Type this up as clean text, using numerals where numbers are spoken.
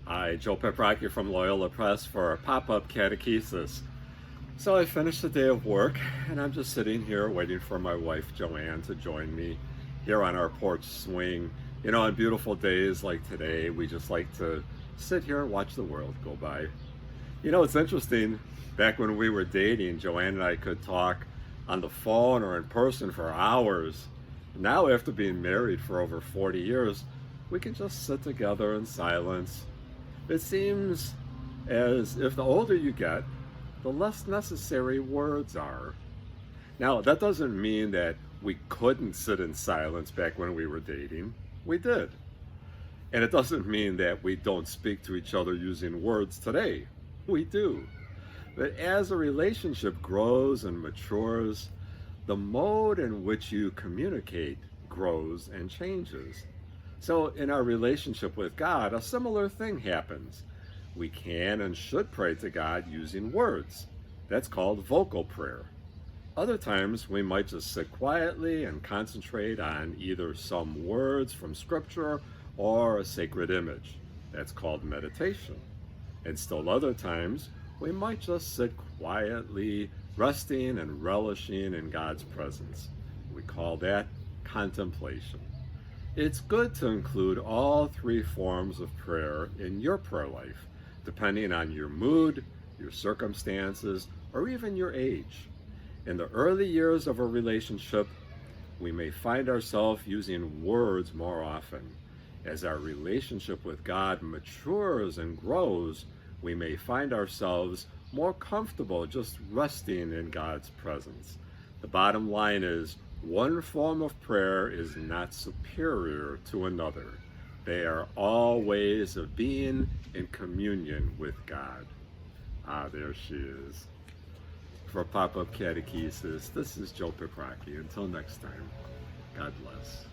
Hi, Joe Paprocki from Loyola Press for a pop-up catechesis. So I finished the day of work, and I'm just sitting here waiting for my wife Joanne to join me here on our porch swing. You know, on beautiful days like today, we just like to sit here and watch the world go by. You know, it's interesting. Back when we were dating, Joanne and I could talk on the phone or in person for hours. Now, after being married for over 40 years, we can just sit together in silence. It seems as if the older you get, the less necessary words are. Now, that doesn't mean that we couldn't sit in silence back when we were dating. We did. And it doesn't mean that we don't speak to each other using words today. We do. But as a relationship grows and matures, the mode in which you communicate grows and changes. So, in our relationship with God, a similar thing happens. We can and should pray to God using words. That's called vocal prayer. Other times, we might just sit quietly and concentrate on either some words from Scripture or a sacred image. That's called meditation. And still other times, we might just sit quietly, resting and relishing in God's presence. We call that contemplation. It's good to include all three forms of prayer in your prayer life, depending on your mood, your circumstances, or even your age. In the early years of a relationship, we may find ourselves using words more often. As our relationship with God matures and grows, we may find ourselves more comfortable just resting in God's presence. The bottom line is, one form of prayer is not superior to another. They are all ways of being in communion with God. Ah, there she is. For Pop-Up Catechesis, this is Joe Paprocki. Until next time, God bless.